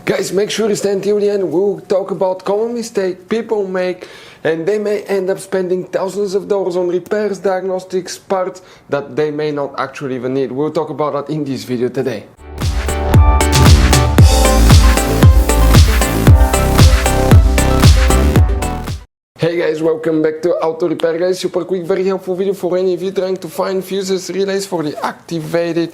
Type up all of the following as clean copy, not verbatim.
Guys, make sure you stay until the end. We'll talk about common mistakes people make, and they may end up spending thousands of dollars on repairs, diagnostics, parts that they may not actually even need. We'll talk about that in this video today. Hey guys, welcome back to Auto Repair guys. Super quick, very helpful video for any of you trying to find fuses, relays for the activated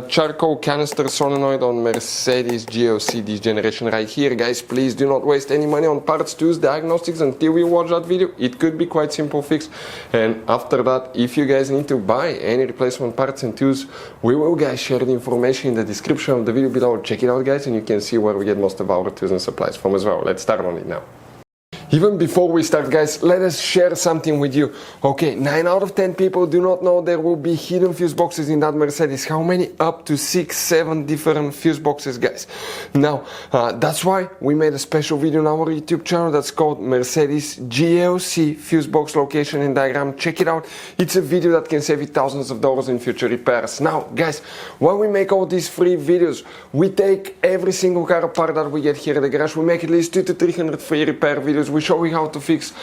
charcoal canister solenoid on Mercedes GLC this generation right here. Guys, please do not waste any money on parts, tools, diagnostics until you watch that video. It could be quite simple fix, and after that, if you guys need to buy any replacement parts and tools, we will guys share the information in the description of the video below. Check it out guys, and you can see where we get most of our tools and supplies from as well. Let's start on it now. Even before we start guys, let us share something with you. Okay, 9 out of 10 people do not know there will be hidden fuse boxes in that Mercedes. How many? Up to 6-7 different fuse boxes guys. Now, that's why we made a special video on our YouTube channel that's called Mercedes GLC fuse box location and diagram. Check it out. It's a video that can save you thousands of dollars in future repairs. Now guys, when we make all these free videos, we take every single car apart that we get here at the garage. We make at least 200 to 300 free repair videos. We show you how to fix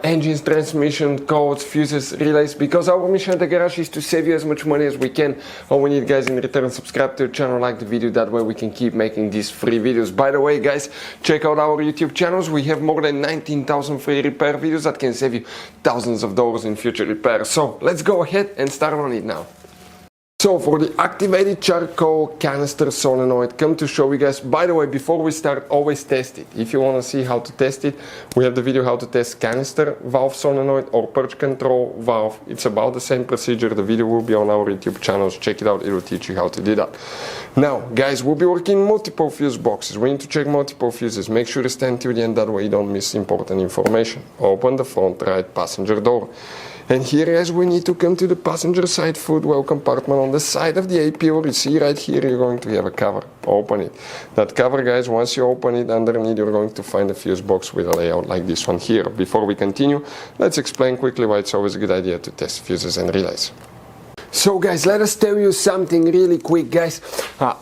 engines, transmission, codes, fuses, relays, because our mission at the garage is to save you as much money as we can. All we need guys in return, subscribe to the channel, like the video, that way we can keep making these free videos. By the way guys, check out our YouTube channels. We have more than 19,000 free repair videos that can save you thousands of dollars in future repairs. So let's go ahead and start on it now. So for the activated charcoal canister solenoid, come to show you guys. By the way, before we start, always test it. If you want to see how to test it, we have the video how to test canister valve solenoid or purge control valve. It's about the same procedure. The video will be on our YouTube channels. Check it out. It will teach you how to do that. Now guys, we'll be working multiple fuse boxes. We need to check multiple fuses. Make sure to stand till the end, that way you don't miss important information. Open the front right passenger door. And here guys, we need to come to the passenger side footwell compartment. On the side of the APO, you see right here, you're going to have a cover. Open it. That cover guys, once you open it, underneath you're going to find a fuse box with a layout like this one here. Before we continue, let's explain quickly why it's always a good idea to test fuses and relays. So guys, let us tell you something really quick guys.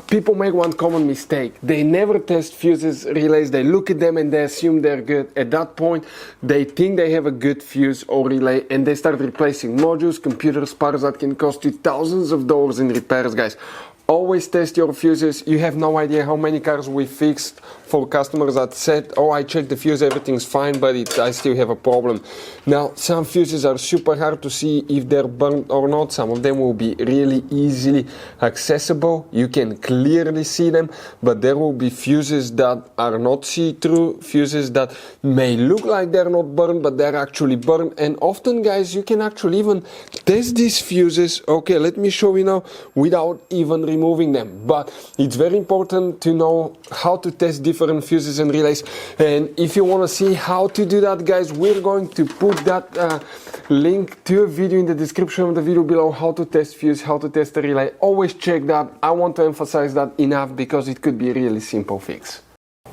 People make one common mistake. They never test fuses, relays. They look at them and they assume they're good. At that point, they think they have a good fuse or relay and they start replacing modules, computers, parts that can cost you thousands of dollars in repairs guys. Always test your fuses. You have no idea how many cars we fixed for customers that said, oh, I checked the fuse, everything's fine, but I still have a problem. Now, some fuses are super hard to see if they're burnt or not. Some of them will be really easily accessible. You can clearly see them, but there will be fuses that are not see-through, fuses that may look like they're not burned, but they're actually burned. And often, guys, you can actually even test these fuses. Okay, let me show you now without even removing them. But it's very important to know how to test different fuses and relays, and if you want to see how to do that guys, we're going to put that link to a video in the description of the video below, how to test fuse, how to test a relay. Always check that. I want to emphasize that enough because it could be a really simple fix.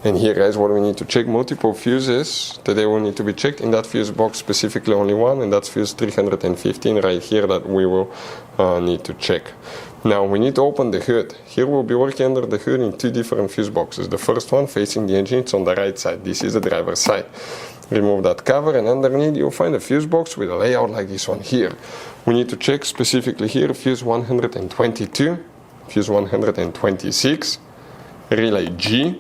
And here guys, what we need to check, multiple fuses. Today will need to be checked. In that fuse box specifically only one, and that's fuse 315 right here that we will need to check. Now we need to open the hood. Here we'll be working under the hood in 2 different fuse boxes. The first one facing the engine, it's on the right side. This is the driver's side. Remove that cover and underneath you'll find a fuse box with a layout like this one here. We need to check specifically here fuse 122, fuse 126, relay G.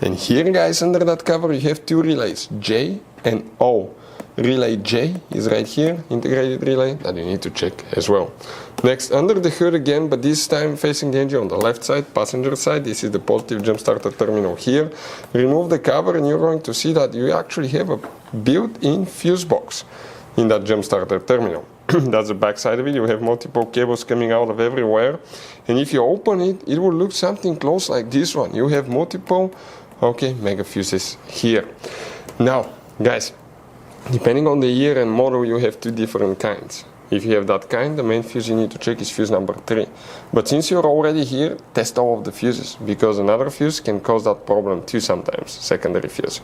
And here guys, under that cover you have 2 relays, J and O. Relay J is right here, integrated relay, that you need to check as well. Next, under the hood again, but this time facing the engine on the left side, passenger side, this is the positive jump starter terminal here. Remove the cover and you're going to see that you actually have a built-in fuse box in that jump starter terminal. That's the back side of it. You have multiple cables coming out of everywhere. And if you open it, it will look something close like this one. You have multiple, mega fuses here. Now, guys, depending on the year and model, you have 2 different kinds. If you have that kind, the main fuse you need to check is fuse number 3. But since you're already here, test all of the fuses, because another fuse can cause that problem too sometimes, secondary fuse.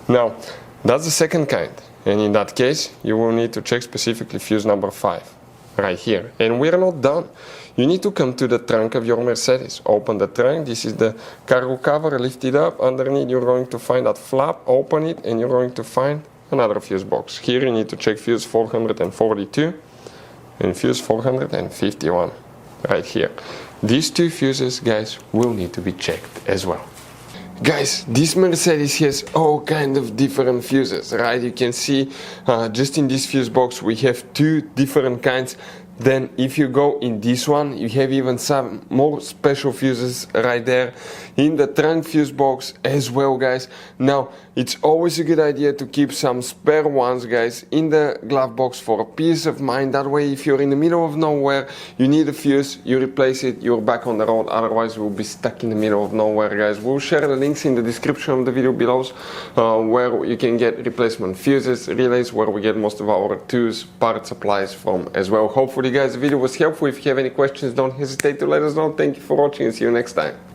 Now, that's the second kind. And in that case, you will need to check specifically fuse number 5. right here. And we're not done. You need to come to the trunk of your Mercedes. Open the trunk. This is the cargo cover. Lift it up. Underneath you're going to find that flap. Open it and you're going to find another fuse box. Here you need to check fuse 442 and fuse 451 right here. These two fuses, guys, will need to be checked as well. Guys, this Mercedes has all kind of different fuses, right? You can see just in this fuse box we have two different kinds. Then if you go in this one, you have even some more special fuses right there in the trunk fuse box as well, guys. Now, it's always a good idea to keep some spare ones, guys, in the glove box for a peace of mind. That way, if you're in the middle of nowhere, you need a fuse, you replace it, you're back on the road. Otherwise, we'll be stuck in the middle of nowhere, guys. We'll share the links in the description of the video below where you can get replacement fuses, relays, where we get most of our tools, part supplies from as well. Hopefully, guys, the video was helpful. If you have any questions, don't hesitate to let us know. Thank you for watching and see you next time.